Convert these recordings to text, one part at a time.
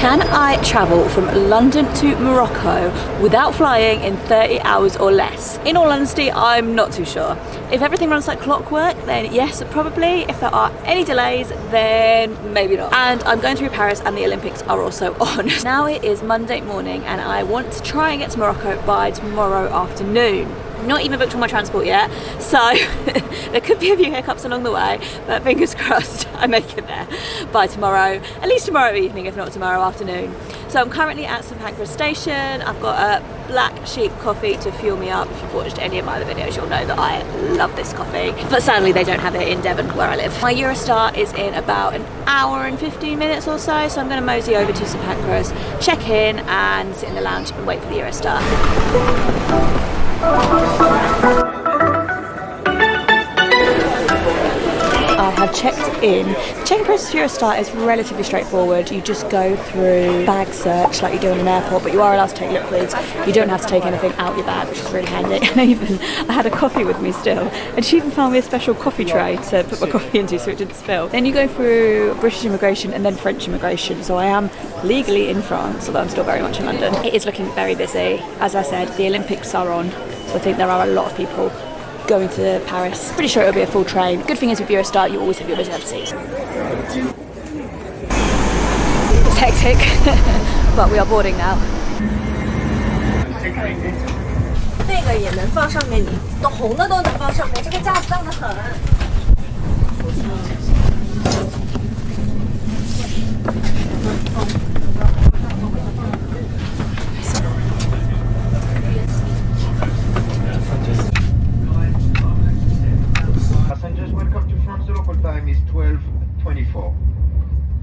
Can I travel from London to Morocco without flying in 30 hours or less? In all honesty, I'm not too sure. If everything runs like clockwork, then yes, probably. If there are any delays, then maybe not. And I'm going through Paris and the Olympics are also on. Now it is Monday morning and I want to try and get to Morocco by tomorrow afternoon. Not even booked all my transport yet, so there could be a few hiccups along the way, but fingers crossed I make it there by tomorrow, at least tomorrow evening, if not tomorrow afternoon. So I'm currently at St Pancras station. I've got a black sheep coffee to fuel me up. If you've watched any of my other videos, you'll know that I love this coffee, but sadly they don't have it in Devon where I live. My Eurostar is in about an hour and 15 minutes or so, so I'm going to mosey over to St Pancras, check in and sit in the lounge and wait for the Eurostar. I have checked in. Checking process for Eurostar is relatively straightforward. You just go through bag search like you do in an airport, but you are allowed to take liquids. You don't have to take anything out your bag, which is really handy. And I had a coffee with me still, and she even found me a special coffee tray to put my coffee into so it didn't spill. Then you go through British immigration and then French immigration. So I am legally in France, although I'm still very much in London. It is looking very busy. As I said, the Olympics are on, so I think there are a lot of people going to Paris. Pretty sure it'll be a full train. Good thing is with Eurostar, you always have your reserved seats. It's hectic, but we are boarding now. 那个也能放上面，你都红的都能放上面，这个架子大得很。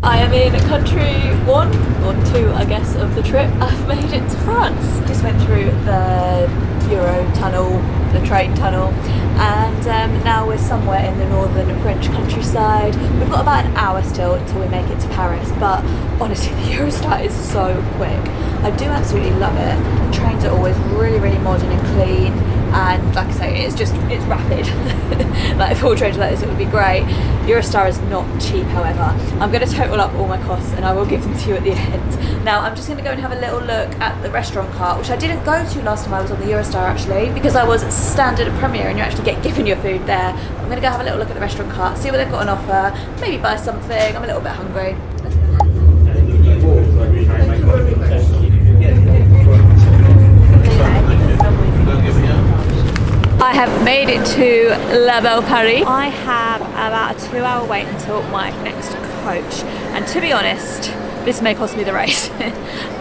I am in country 1 or 2, I guess, of the trip. I've made it to France. Just went through the Euro tunnel, the train tunnel, and now we're somewhere in the northern French countryside. We've got about an hour still until we make it to Paris, but honestly the Eurostar is so quick. I do absolutely love it. The trains are always really, really modern and clean, and like I say, it's rapid. Like if all trains like this, it would be great. Eurostar is not cheap, however. I'm going to total up all my costs and I will give them to you at the end. Now I'm just going to go and have a little look at the restaurant cart, which I didn't go to last time I was on the Eurostar actually, because I was standard at Premier and you actually get given your food there. I'm going to go have a little look at the restaurant cart, see what they've got on offer, maybe buy something. I'm a little bit hungry. I have made it to La Belle Paris. I have about a 2-hour wait until my next coach, and to be honest, this may cost me the race.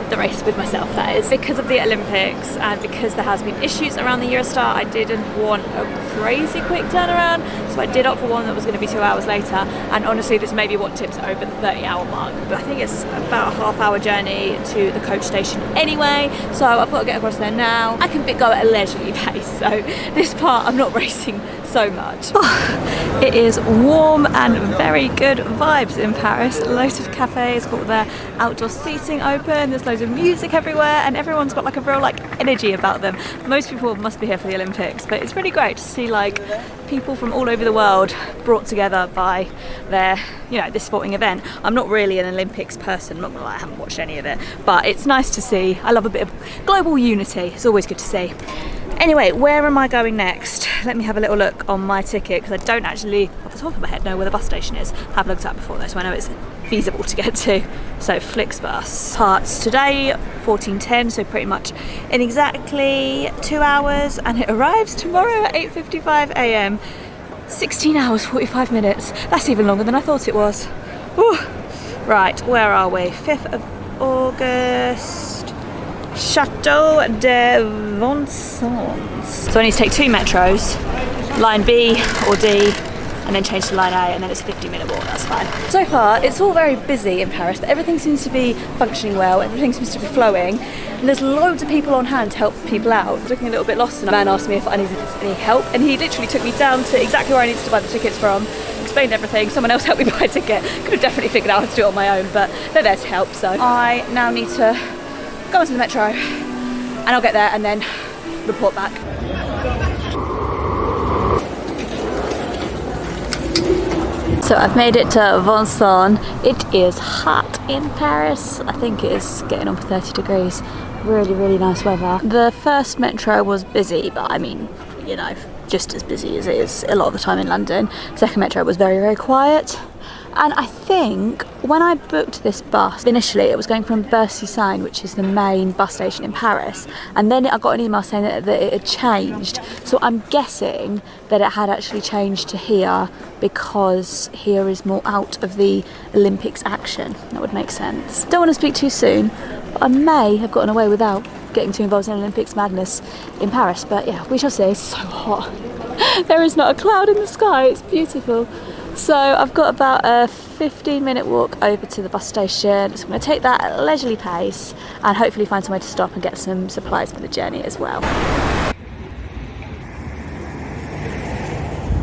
The race with myself, that is. Because of the Olympics and because there has been issues around the Eurostar, I didn't want a crazy quick turnaround, so I did opt for one that was going to be 2 hours later, and honestly this may be what tips it over the 30-hour mark, but I think it's about a half-hour journey to the coach station anyway, so I've got to get across there now. I can go at a leisurely pace, so this part I'm not racing so much. It is warm and very good vibes in Paris. Loads of cafes, got their outdoor seating open, there's loads of music everywhere, and everyone's got like a real energy about them. Most people must be here for the Olympics, but it's really great to see people from all over the world brought together by their, this sporting event. I'm not really an Olympics person, not gonna lie, I haven't watched any of it, but it's nice to see. I love a bit of global unity, it's always good to see. Anyway, where am I going next? Let me have a little look on my ticket, because I don't actually, off the top of my head, know where the bus station is. I've looked at it before though, so I know it's feasible to get to. So Flixbus parts today, 14:10, so pretty much in exactly 2 hours, and it arrives tomorrow at 8:55 AM. 16 hours, 45 minutes. That's even longer than I thought it was. Whew. Right, where are we? 5th of August. Chateau de Vincent. So I need to take 2 metros, line B or D, and then change to line A, and then it's a 50-minute walk, that's fine. So far, it's all very busy in Paris, but everything seems to be functioning well, everything seems to be flowing, and there's loads of people on hand to help people out. I was looking a little bit lost, and a man asked me if I needed any help, and he literally took me down to exactly where I needed to buy the tickets from, explained everything. Someone else helped me buy a ticket. Could have definitely figured out how to do it on my own, but they're there to help, so I now need to go onto the metro, and I'll get there and then report back. So I've made it to Vincennes. It is hot in Paris. I think it is getting on for 30 degrees. Really, really nice weather. The first metro was busy, but I mean, you know, just as busy as it is a lot of the time in London. Second metro was very, very quiet. And I think when I booked this bus, initially it was going from Bercy-Seine, which is the main bus station in Paris, and then I got an email saying that it had changed. So I'm guessing that it had actually changed to here because here is more out of the Olympics action. That would make sense. Don't want to speak too soon, but I may have gotten away without getting too involved in Olympics madness in Paris. But yeah, we shall see. It's so hot. There is not a cloud in the sky. It's beautiful. So I've got about a 15-minute walk over to the bus station. So I'm going to take that at a leisurely pace and hopefully find somewhere to stop and get some supplies for the journey as well.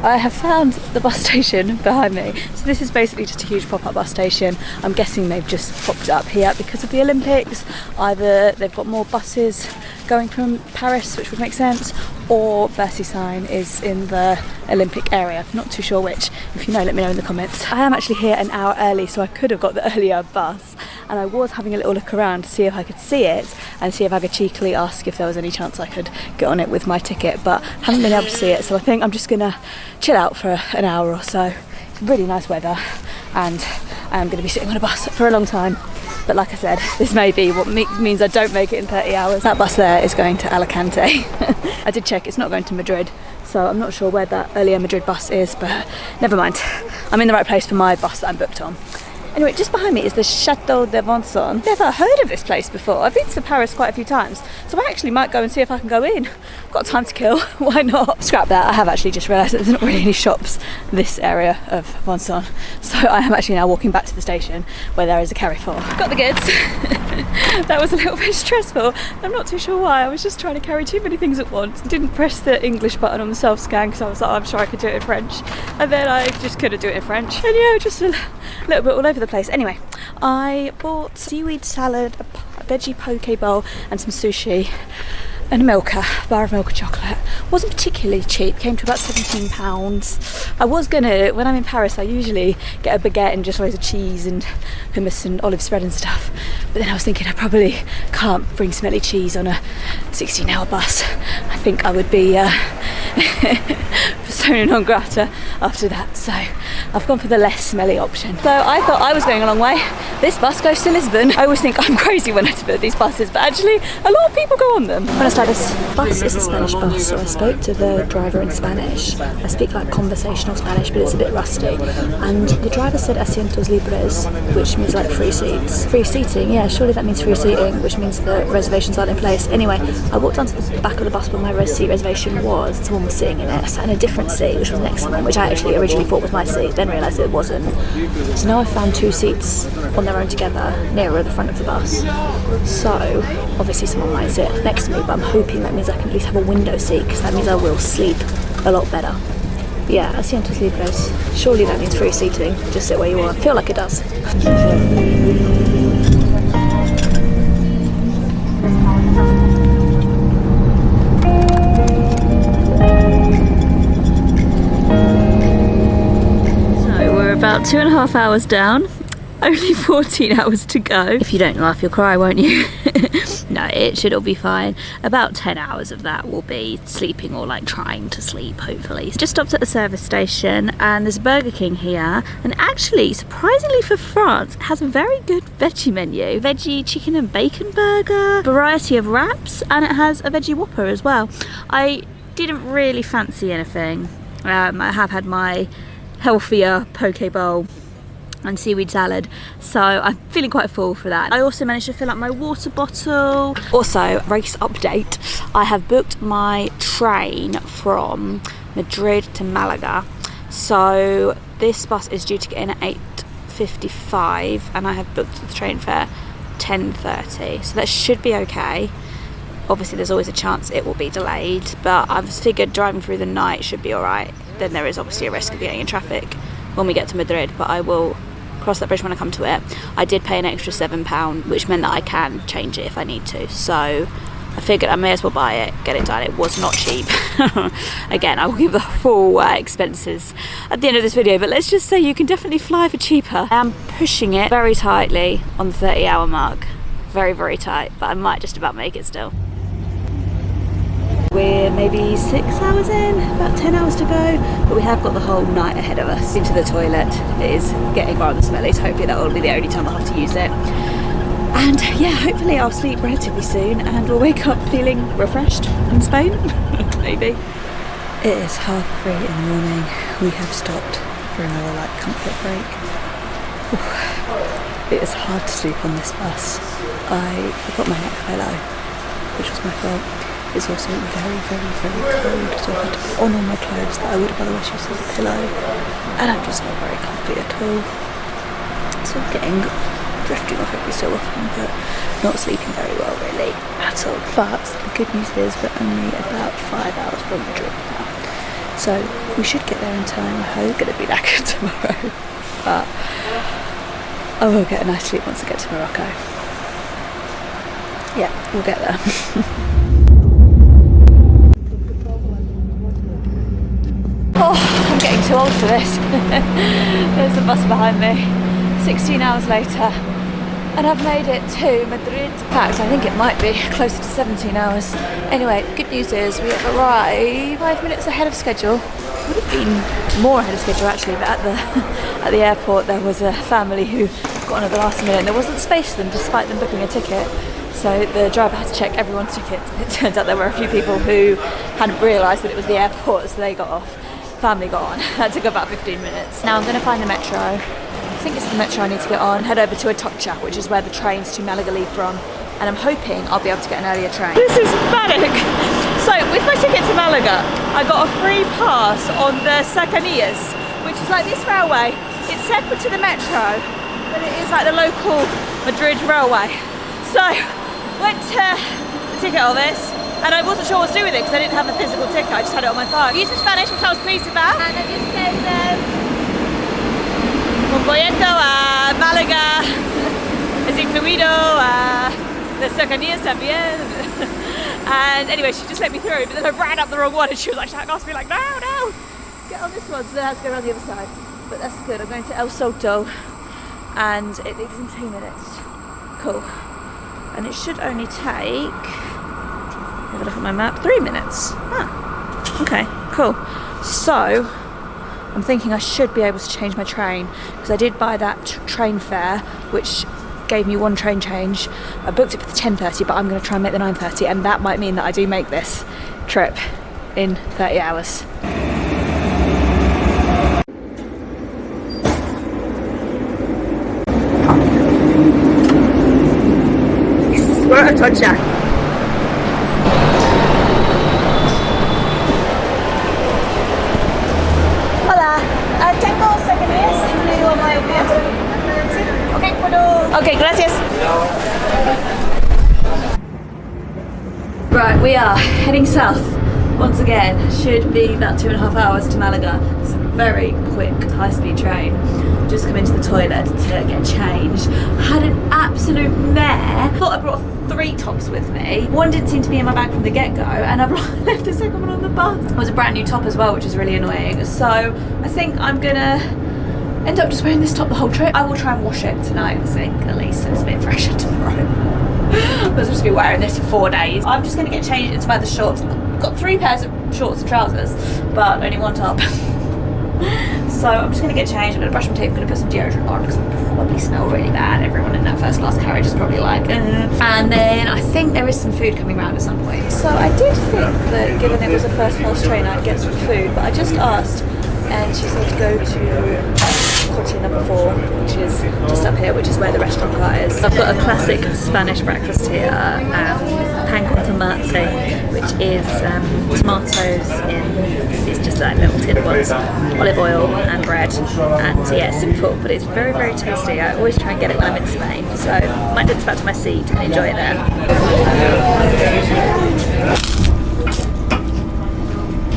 I have found the bus station behind me. So this is basically just a huge pop-up bus station. I'm guessing they've just popped it up here because of the Olympics. Either they've got more buses going from Paris, which would make sense, or Bercy-Seine is in the Olympic area. Not too sure which. If you know, let me know in the comments. I am actually here an hour early, so I could have got the earlier bus. And I was having a little look around to see if I could see it and see if I could cheekily ask if there was any chance I could get on it with my ticket, but haven't been able to see it. So I think I'm just gonna chill out for an hour or so. It's really nice weather and I'm gonna be sitting on a bus for a long time. But like I said, this may be what means I don't make it in 30 hours. That bus there is going to Alicante. I did check, it's not going to Madrid, so I'm not sure where that earlier Madrid bus is, but never mind. I'm in the right place for my bus that I'm booked on. Anyway, just behind me is the Chateau de Vincennes. Never heard of this place before. I've been to Paris quite a few times, so I actually might go and see if I can go in. I've got time to kill, why not? Scrap that, I have actually just realised that there's not really any shops this area of Vincennes. So I am actually now walking back to the station where there is a Carrefour. Got the goods. That was a little bit stressful. I'm not too sure why. I was just trying to carry too many things at once. Didn't press the English button on the self-scan because I was like, oh, I'm sure I could do it in French. And then I just couldn't do it in French. And yeah, just a little bit all over the place. Anyway, I bought seaweed salad, a veggie poke bowl and some sushi and a bar of Milka chocolate. Wasn't particularly cheap, came to about £17. I was gonna, when I'm in Paris, I usually get a baguette and just loads of cheese and hummus and olive spread and stuff. But then I was thinking I probably can't bring smelly cheese on a 16-hour bus. I think I would be persona non grata after that. So I've gone for the less smelly option. So I thought I was going a long way. This bus goes to Lisbon. I always think I'm crazy when I book these buses, but actually a lot of people go on them. When I started, this bus is a Spanish bus, so I spoke to the driver in Spanish. I speak like conversational Spanish, but it's a bit rusty. And the driver said asientos libres, which means like free seats. Free seating, yeah, surely that means free seating, which means the reservations aren't in place. Anyway, I walked onto the back of the bus where my seat reservation was, and someone was sitting in it. I sat in a different seat, which was next to them, which I actually originally thought was my seat, then realised it wasn't. So now I've found two seats on their own together, nearer the front of the bus. So, obviously someone might sit next to me, but I'm hoping that means I can at least have a window seat, because that means I will sleep a lot better. But yeah, asientos libres. Surely that means free seating. Just sit where you want. I feel like it does. So we're about 2.5 hours down. Only 14 hours to go. If you don't laugh, you'll cry, won't you? No, it should all be fine. About 10 hours of that will be sleeping or like trying to sleep, hopefully. Just stopped at the service station and there's a Burger King here. And actually, surprisingly for France, it has a very good veggie menu. Veggie chicken and bacon burger, variety of wraps, and it has a veggie Whopper as well. I didn't really fancy anything. I have had my healthier poke bowl and seaweed salad, so I'm feeling quite full for that. I also managed to fill up my water bottle. Also, race update, I have booked my train from Madrid to Malaga, so this bus is due to get in at 8:55 and I have booked the train fare 10:30, so that should be okay. Obviously there's always a chance it will be delayed, but I've figured driving through the night should be alright. Then there is obviously a risk of getting in traffic when we get to Madrid, but I will cross that bridge when I come to it. I did pay an extra £7, which meant that I can change it if I need to, so I figured I may as well buy it, get it done. It was not cheap. Again, I will give the full expenses at the end of this video, but let's just say you can definitely fly for cheaper. I'm pushing it very tightly on the 30-hour mark. Very, very tight, but I might just about make it still. We're maybe 6 hours in, about 10 hours to go, but we have got the whole night ahead of us. Into the toilet, it is getting rather smelly, so hopefully that will be the only time I'll have to use it. And yeah, hopefully I'll sleep relatively soon and we'll wake up feeling refreshed in Spain, maybe. It is 3:30 in the morning. We have stopped for another comfort break. It is hard to sleep on this bus. I forgot my neck pillow, which was my fault. It's also very, very, very cold, so I've had to put on all my clothes that I would have otherwise used as a pillow, and I'm just not very comfy at all. So I'm drifting off every so often, but not sleeping very well really at all. But the good news is we're only about 5 hours from Madrid now, so we should get there in time. I'm going to be knackered tomorrow, but I will get a nice sleep once I get to Morocco. Yeah, we'll get there. Oh, I'm getting too old for this. There's a bus behind me. 16 hours later, and I've made it to Madrid. In fact, I think it might be closer to 17 hours. Anyway, good news is we have arrived 5 minutes ahead of schedule. Would have been more ahead of schedule actually, but at the airport there was a family who got on at the last minute and there wasn't space for them despite them booking a ticket. So the driver had to check everyone's tickets. It turns out there were a few people who hadn't realised that it was the airport, so they got off. Family got on. That took about 15 minutes. Now I'm going to find the metro. I think it's the metro I need to get on. Head over to Atocha, which is where the trains to Malaga leave from. And I'm hoping I'll be able to get an earlier train. This is manic! So with my ticket to Malaga, I got a free pass on the Cercanías, which is like this railway. It's separate to the metro, but it is like the local Madrid railway. So went to the ticket office, and I wasn't sure what to do with it because I didn't have a physical ticket, I just had it on my phone. I used in Spanish, which I was pleased about, and I just said, un boleto a Malaga, es incluido the cercanías también. And anyway, she just let me through, but then I ran up the wrong one and she was like, asked me like, no, get on this one. So then I had to go around the other side. But that's good, I'm going to El Soto, and it leaves in 2 minutes. Cool. And it should only take, have a look at my map, 3 minutes. Ah, okay, cool. So, I'm thinking I should be able to change my train because I did buy that train fare, which gave me one train change. I booked it for the 10:30, but I'm going to try and make the 9:30, and that might mean that I do make this trip in 30 hours. We're at Atocha. Hola, tengo cercanías incluido my billete. Sí, okay, puedo. Okay, gracias. Right, we are heading south once again. Should be about 2.5 hours to Malaga. It's a very quick, high-speed train. Just come into the toilet to get changed. Had an absolute mare. Thought I brought 3 tops with me. One didn't seem to be in my bag from the get-go, and I've left the second one on the bus. It was a brand new top as well, which is really annoying. So I think I'm gonna end up just wearing this top the whole trip. I will try and wash it tonight, I think, at least, so it's a bit fresher tomorrow. I'll just be wearing this for 4 days. I'm just gonna get changed into the shorts. I've got 3 pairs of shorts and trousers, but only 1 top. So I'm just going to get changed, I'm going to brush my teeth, I'm going to put some deodorant on because I probably smell really bad. Everyone in that first class carriage is probably like, And then I think there is some food coming around at some point. So I did think that given it was a first class train I'd get some food, but I just asked and she said to go to Coche number 4, which is just up here, which is where the restaurant bar is. I've got a classic Spanish breakfast here, pan con tomate, which is tomatoes in these just like little tin ones, olive oil and bread, and yeah, it's simple, but it's very, very tasty. I always try and get it when I'm in Spain, so I might take this back to my seat and enjoy it there.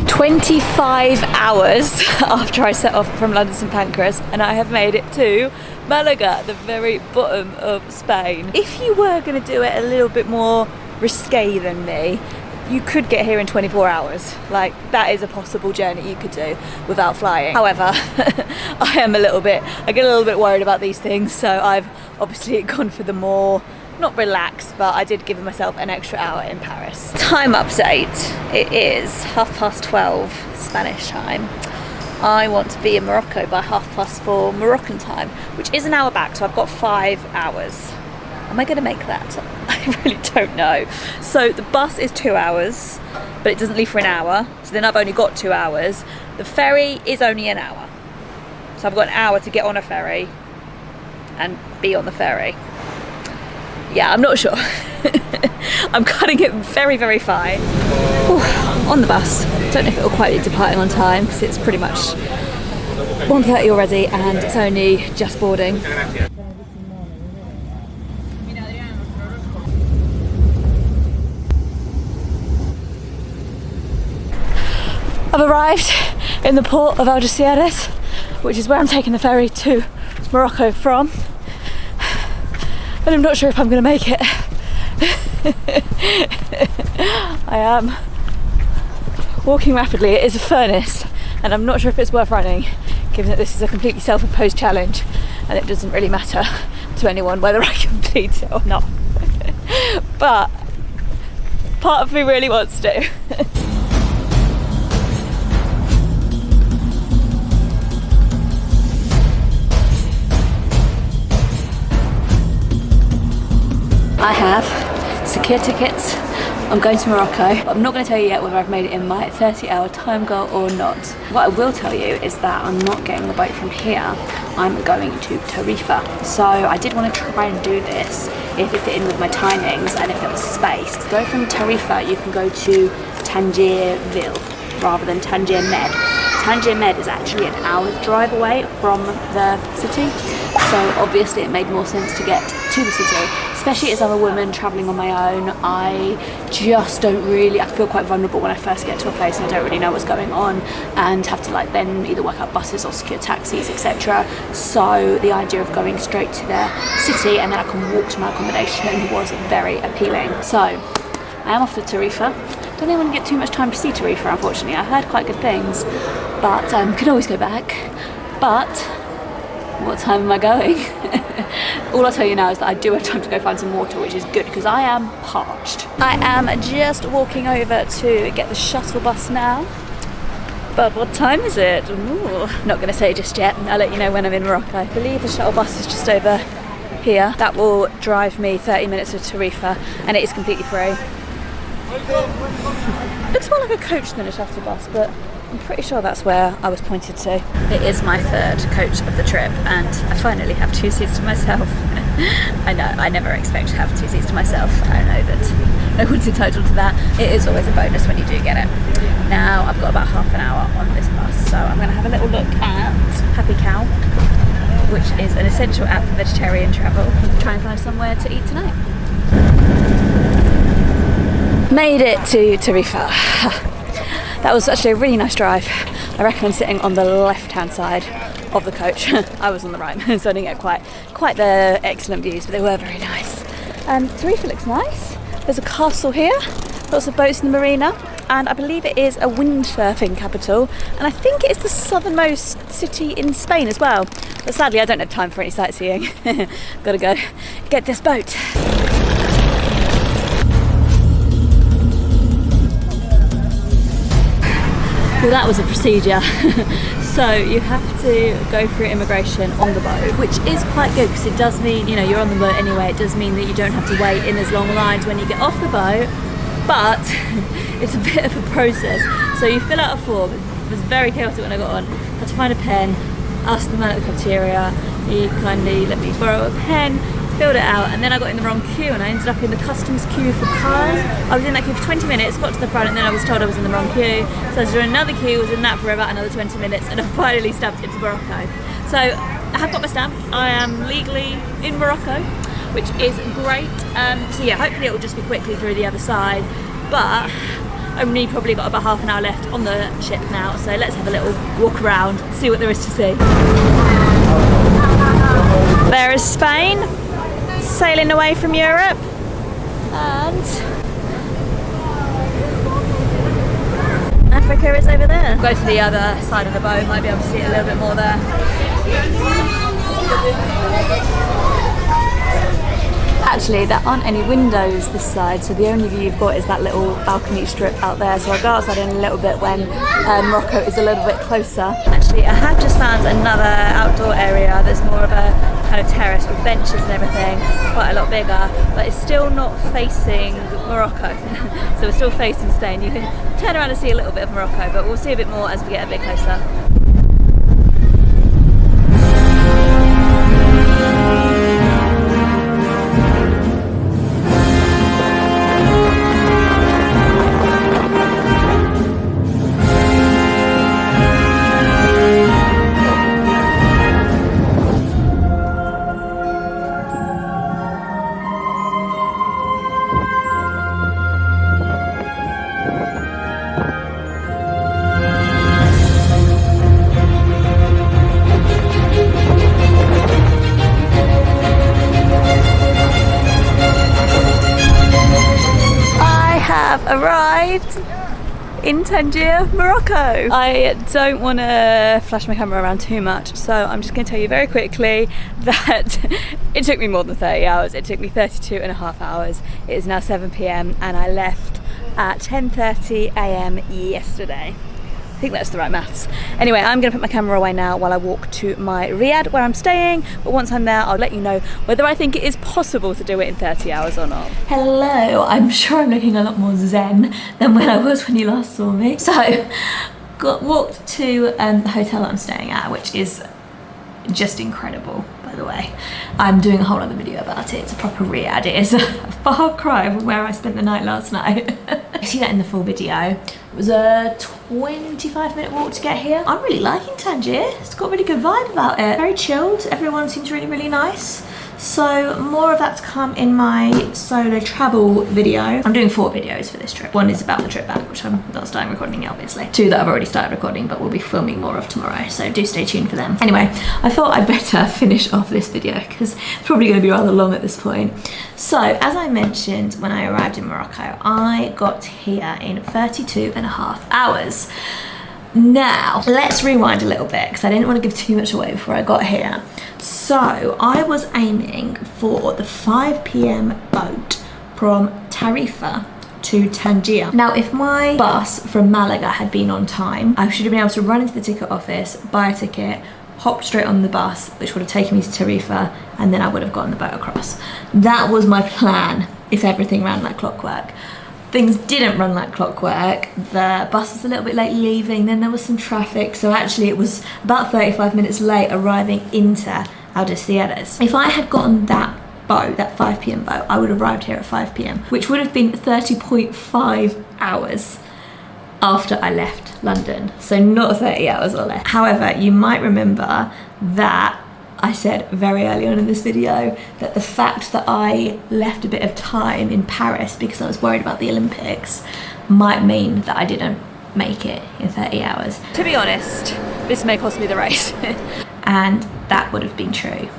25 hours after I set off from London St Pancras, and I have made it to Malaga, the very bottom of Spain. If you were going to do it a little bit more risque than me, you could get here in 24 hours. Like, that is a possible journey you could do without flying. However, I get a little bit worried about these things, so I've obviously gone for the more, not relaxed, but I did give myself an extra hour in Paris. Time update, it is 12:30 Spanish time. I want to be in Morocco by 4:30 Moroccan time, which is an hour back, so I've got 5 hours. Am I going to make that? I really don't know. So the bus is 2 hours, but it doesn't leave for an hour, so then I've only got 2 hours. The ferry is only an hour, so I've got an hour to get on a ferry and be on the ferry. Yeah, I'm not sure. I'm cutting it very, very fine. Ooh, on the bus. Don't know if it'll quite be departing on time because it's pretty much 1:30 already and it's only just boarding. I've arrived in the port of Algeciras, which is where I'm taking the ferry to Morocco from. And I'm not sure if I'm going to make it. I am walking rapidly. It is a furnace and I'm not sure if it's worth running, given that this is a completely self-imposed challenge and it doesn't really matter to anyone whether I complete it or not. But part of me really wants to. I have secured tickets. I'm going to Morocco, but I'm not going to tell you yet whether I've made it in my 30-hour time goal or not. What I will tell you is that I'm not getting the boat from here. I'm going to Tarifa. So I did want to try and do this if it fit in with my timings and if there was space. To go from Tarifa, you can go to Tangierville rather than Tangier Med. Tangier Med is actually an hour's drive away from the city. So obviously it made more sense to get to the city, especially as I'm a woman travelling on my own. I just don't really, I feel quite vulnerable when I first get to a place and I don't really know what's going on and have to like then either work out buses or secure taxis, etc. So the idea of going straight to the city and then I can walk to my accommodation was very appealing. So I am off to Tarifa. Don't think I want to get too much time to see Tarifa, unfortunately. I heard quite good things, but could always go back. But what time am I going? All I'll tell you now is that I do have time to go find some water, which is good because I am parched. I am just walking over to get the shuttle bus now. But what time is it? Ooh, not going to say just yet. I'll let you know when I'm in Morocco. I believe the shuttle bus is just over here. That will drive me 30 minutes to Tarifa and it is completely free. Looks more like a coach than a shuttle bus, but I'm pretty sure that's where I was pointed to. It is my third coach of the trip and I finally have 2 seats to myself. I know, I never expect to have 2 seats to myself. I know that no one's entitled to that. It is always a bonus when you do get it. Now I've got about half an hour on this bus, so I'm going to have a little look at Happy Cow, which is an essential app for vegetarian travel. Try and find somewhere to eat tonight. Made it to Tarifa. That was actually a really nice drive. I recommend sitting on the left-hand side of the coach. I was on the right, so I didn't get quite the excellent views, but they were very nice. Tarifa looks nice. There's a castle here, lots of boats in the marina, and I believe it is a windsurfing capital, and I think it is the southernmost city in Spain as well. But sadly, I don't have time for any sightseeing. Gotta go get this boat. Well, that was a procedure. So you have to go through immigration on the boat, which is quite good because it does mean, you know, you're on the boat anyway. It does mean that you don't have to wait in as long lines when you get off the boat, but it's a bit of a process. So you fill out a form. It was very chaotic when I got on. Had to find a pen, asked the man at the cafeteria. He kindly let me borrow a pen, filled it out, and then I got in the wrong queue and I ended up in the customs queue for cars. I was in that queue for 20 minutes, got to the front, and then I was told I was in the wrong queue. So I was doing another queue, was in that for about another 20 minutes, and I finally stamped into Morocco. So I have got my stamp. I am legally in Morocco, which is great. So yeah, hopefully it will just be quickly through the other side. But only probably got about half an hour left on the ship now, so let's have a little walk around, see what there is to see. There is Spain, sailing away from Europe. And Africa is over there. Go to the other side of the boat, might be able to see it a little bit more there. Actually, there aren't any windows this side, so the only view you've got is that little balcony strip out there. So I'll go outside in a little bit when Morocco is a little bit closer. Actually, I have just found another outdoor area that's more of a kind of terrace with benches and everything, quite a lot bigger, but it's still not facing Morocco. So we're still facing Spain. You can turn around and see a little bit of Morocco, but we'll see a bit more as we get a bit closer. Arrived in Tangier, Morocco. I don't want to flash my camera around too much, so I'm just going to tell you very quickly that it took me more than 30 hours. It took me 32.5 hours. It is now 7 p.m. and I left at 10:30 a.m. yesterday. I think that's the right maths. Anyway, I'm going to put my camera away now while I walk to my riad where I'm staying, but once I'm there I'll let you know whether I think it is possible to do it in 30 hours or not. Hello, I'm sure I'm looking a lot more zen than when I was when you last saw me. So, walked to the hotel that I'm staying at, which is just incredible, by the way. I'm doing a whole other video about it. It's a proper riad. It is a far cry from where I spent the night last night. You see that in the full video. It was a 25-minute walk to get here. I'm really liking Tangier. It's got a really good vibe about it. Very chilled. Everyone seems really, really nice. So more of that to come in my solo travel video. I'm doing 4 videos for this trip. 1 is about the trip back, which I'm not starting recording yet, obviously. 2 that I've already started recording, but we'll be filming more of tomorrow, so do stay tuned for them. Anyway, I thought I'd better finish off this video because it's probably going to be rather long at this point. So, as I mentioned when I arrived in Morocco, I got here in 32.5 hours. Now, let's rewind a little bit because I didn't want to give too much away before I got here. So, I was aiming for the 5 p.m. boat from Tarifa to Tangier. Now, if my bus from Malaga had been on time, I should have been able to run into the ticket office, buy a ticket, hop straight on the bus, which would have taken me to Tarifa, and then I would have gotten the boat across. That was my plan if everything ran like clockwork. Things didn't run like clockwork. The bus was a little bit late leaving, then there was some traffic, so actually it was about 35 minutes late arriving into Algeciras. If I had gotten that boat, that 5 p.m. boat, I would have arrived here at 5 p.m, which would have been 30.5 hours after I left London, so not 30 hours or less. However, you might remember that I said very early on in this video that the fact that I left a bit of time in Paris because I was worried about the Olympics might mean that I didn't make it in 30 hours. To be honest, this may cost me the race. And that would have been true.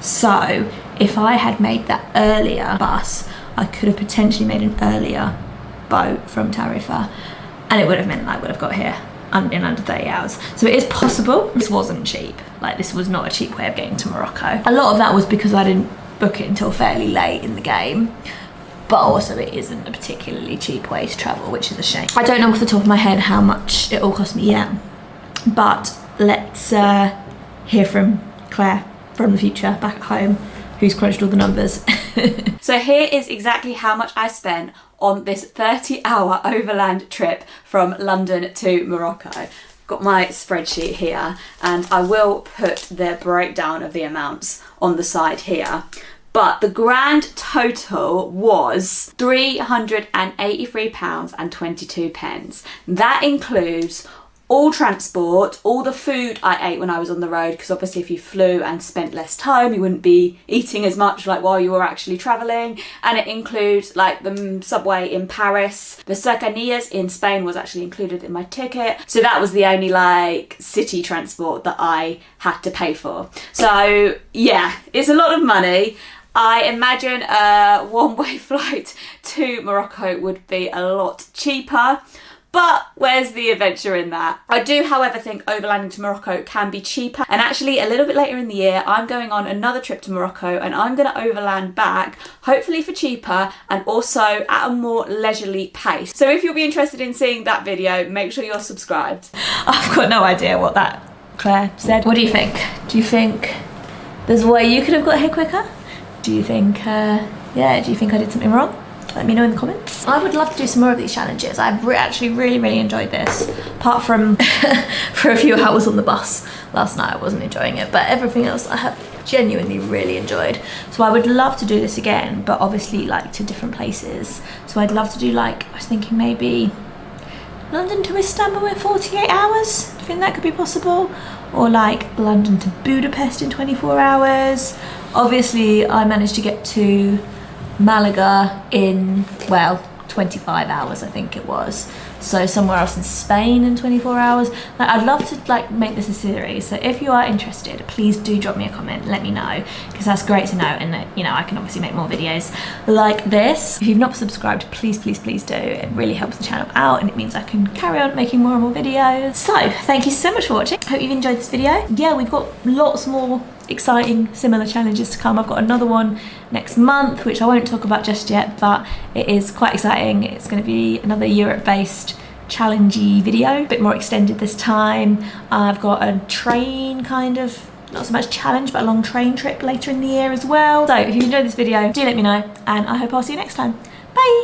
So if I had made that earlier bus, I could have potentially made an earlier boat from Tarifa, and it would have meant that I would have got here in under 30 hours. So it is possible. This wasn't cheap. Like, this was not a cheap way of getting to Morocco. A lot of that was because I didn't book it until fairly late in the game, but also it isn't a particularly cheap way to travel, which is a shame. I don't know off the top of my head how much it all cost me yet, but let's hear from Claire from the future back at home, who's crunched all the numbers. So here is exactly how much I spent on this 30-hour overland trip from London to Morocco. Got my spreadsheet here, and I will put the breakdown of the amounts on the side here. But the grand total was £383.22. That includes all transport, all the food I ate when I was on the road, because obviously if you flew and spent less time, you wouldn't be eating as much like while you were actually traveling. And it includes like the subway in Paris. The cercanías in Spain was actually included in my ticket. So that was the only like city transport that I had to pay for. So yeah, it's a lot of money. I imagine a one-way flight to Morocco would be a lot cheaper. But where's the adventure in that? I do, however, think overlanding to Morocco can be cheaper. And actually, a little bit later in the year, I'm going on another trip to Morocco and I'm going to overland back, hopefully for cheaper and also at a more leisurely pace. So if you'll be interested in seeing that video, make sure you're subscribed. I've got no idea what that Claire said. What do you think? Do you think there's a way you could have got here quicker? Do you think, yeah, do you think I did something wrong? Let me know in the comments. I would love to do some more of these challenges. I've actually really enjoyed this. Apart from for a few hours on the bus last night, I wasn't enjoying it, but everything else I have genuinely really enjoyed. So I would love to do this again, but obviously like to different places. So I'd love to do like, I was thinking maybe London to Istanbul in 48 hours. Do you think that could be possible? Or like London to Budapest in 24 hours. Obviously I managed to get to Malaga in, well, 25 hours I think it was. So somewhere else in Spain in 24 hours. Like, I'd love to like make this a series. So if you are interested, please do drop me a comment, let me know, because that's great to know, and you know, I can obviously make more videos like this. If you've not subscribed, please do. It really helps the channel out and it means I can carry on making more and more videos. So thank you so much for watching. Hope you've enjoyed this video. Yeah, we've got lots more exciting similar challenges to come. I've got another one next month which I won't talk about just yet, but it is quite exciting. It's going to be another Europe-based challengey video, a bit more extended this time. I've got a train kind of, not so much challenge, but a long train trip later in the year as well. So if you enjoyed this video, do let me know and I hope I'll see you next time. Bye!